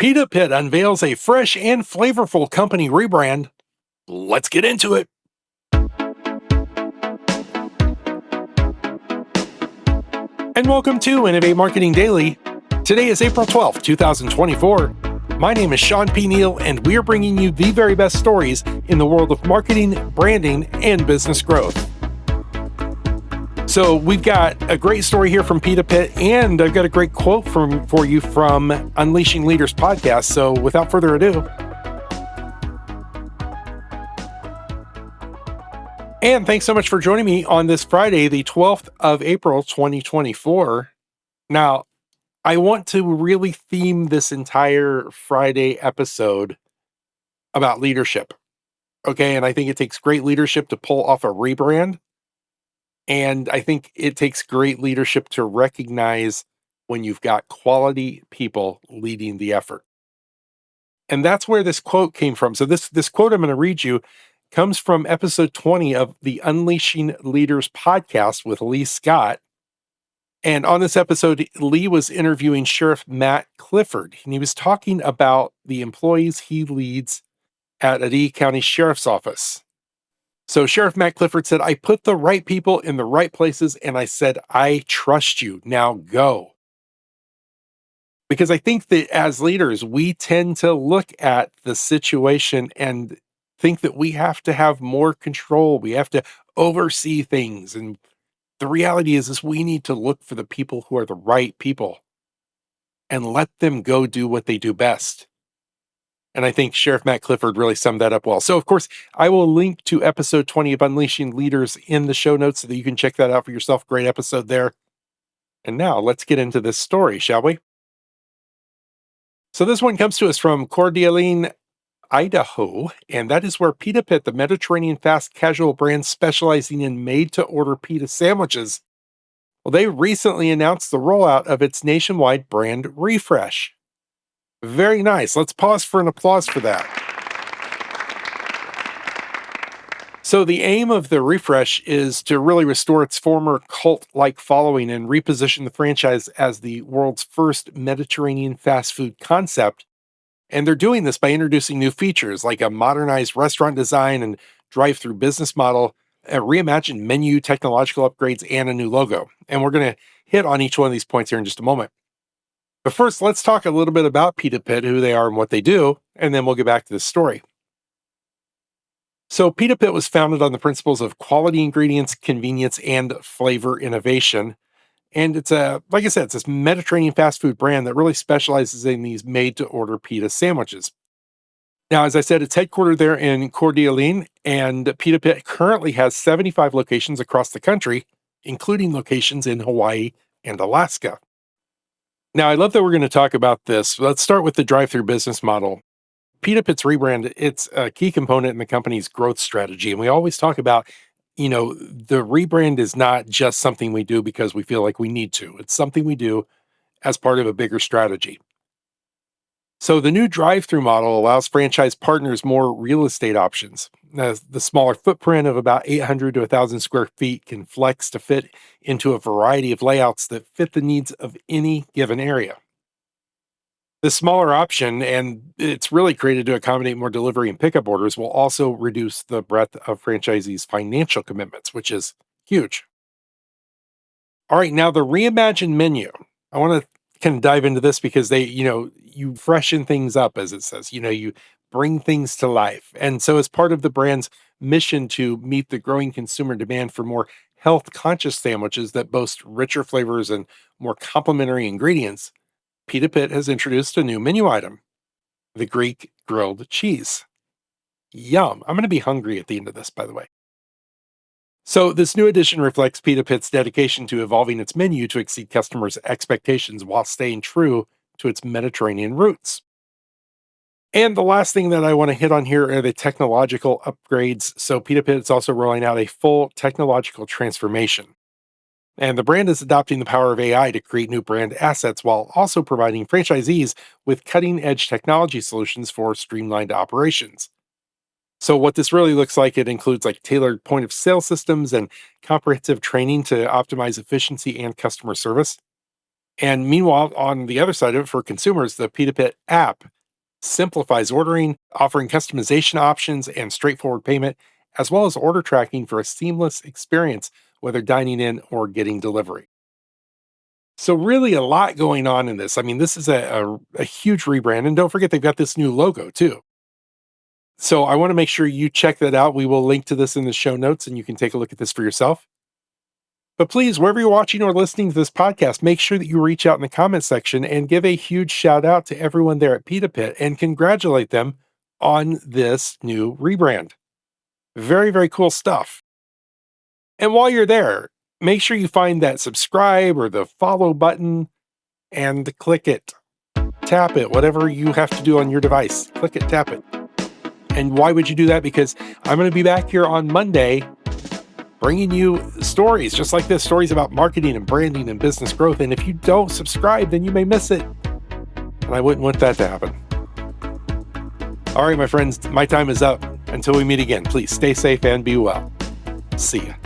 Pita Pit unveils a fresh and flavorful company rebrand. Let's get into it. And welcome to Innovate Marketing Daily. Today is April 12th, 2024. My name is Shawn P. Neal, and we are bringing you the very best stories in the world of marketing, branding, and business growth. So we've got a great story here from Pita Pit, and I've got a great quote for you from Unleashing Leaders podcast. So without further ado, and thanks so much for joining me on this Friday, the 12th of April, 2024. Now, I want to really theme this entire Friday episode about leadership. Okay, and I think it takes great leadership to pull off a rebrand. And I think it takes great leadership to recognize when you've got quality people leading the effort. And that's where this quote came from. So this quote I'm going to read you comes from episode 20 of the Unleashing Leaders podcast with Lee Scott. And on this episode, Lee was interviewing Sheriff Matt Clifford, and he was talking about the employees he leads at Lee County Sheriff's Office. So Sheriff Matt Clifford said, "I put the right people in the right places, and I said, I trust you. Now go." Because I think that as leaders, we tend to look at the situation and think that we have to have more control. We have to oversee things. And the reality is we need to look for the people who are the right people and let them go do what they do best. And I think Sheriff Matt Clifford really summed that up well. So, of course, I will link to episode 20 of Unleashing Leaders in the show notes so that you can check that out for yourself. Great episode there. And now let's get into this story, shall we? So this one comes to us from Coeur d'Alene, Idaho, and that is where Pita Pit, the Mediterranean fast casual brand specializing in made-to-order pita sandwiches, well, they recently announced the rollout of its nationwide brand refresh. Very nice. Let's pause for an applause for that. So the aim of the refresh is to really restore its former cult-like following and reposition the franchise as the world's first Mediterranean fast food concept. And they're doing this by introducing new features like a modernized restaurant design and drive-through business model, a reimagined menu, technological upgrades, and a new logo. And we're going to hit on each one of these points here in just a moment. But first, let's talk a little bit about Pita Pit, who they are and what they do, and then we'll get back to this story. So Pita Pit was founded on the principles of quality ingredients, convenience, and flavor innovation. And it's like I said, it's this Mediterranean fast food brand that really specializes in these made-to-order pita sandwiches. Now, as I said, it's headquartered there in Coeur d'Alene, and Pita Pit currently has 75 locations across the country, including locations in Hawaii and Alaska. Now, I love that we're going to talk about this. Let's start with the drive-through business model. Pita Pit's rebrand, it's a key component in the company's growth strategy. And we always talk about, the rebrand is not just something we do because we feel like we need to. It's something we do as part of a bigger strategy. So the new drive-through model allows franchise partners more real estate options. The smaller footprint of about 800 to 1,000 square feet can flex to fit into a variety of layouts that fit the needs of any given area. The smaller option, and it's really created to accommodate more delivery and pickup orders, will also reduce the breadth of franchisees' financial commitments, which is huge. All right, now the reimagined menu. I want to kind of dive into this because you freshen things up, as it says, you bring things to life. And so as part of the brand's mission to meet the growing consumer demand for more health conscious sandwiches that boast richer flavors and more complementary ingredients, Pita Pit has introduced a new menu item, the Greek grilled cheese. Yum. I'm going to be hungry at the end of this, by the way. So this new addition reflects Pita Pit's dedication to evolving its menu to exceed customers' expectations while staying true to its Mediterranean roots. And the last thing that I want to hit on here are the technological upgrades. So Pita Pit is also rolling out a full technological transformation. And the brand is adopting the power of AI to create new brand assets while also providing franchisees with cutting-edge technology solutions for streamlined operations. So what this really looks like, it includes like tailored point of sale systems and comprehensive training to optimize efficiency and customer service. And meanwhile, on the other side of it, for consumers, the Pita Pit app simplifies ordering, offering customization options and straightforward payment, as well as order tracking for a seamless experience, whether dining in or getting delivery. So, really, a lot going on in this. I mean, this is a huge rebrand. And don't forget, they've got this new logo too. So, I want to make sure you check that out. We will link to this in the show notes and you can take a look at this for yourself. But please, wherever you're watching or listening to this podcast, make sure that you reach out in the comment section and give a huge shout out to everyone there at Pita Pit and congratulate them on this new rebrand. Very, very cool stuff. And while you're there, make sure you find that subscribe or the follow button and click it, tap it, whatever you have to do on your device. Click it, tap it. And why would you do that? Because I'm going to be back here on Monday bringing you stories just like this, stories about marketing and branding and business growth. And if you don't subscribe, then you may miss it. And I wouldn't want that to happen. All right, my friends, my time is up. Until we meet again, please stay safe and be well. See ya.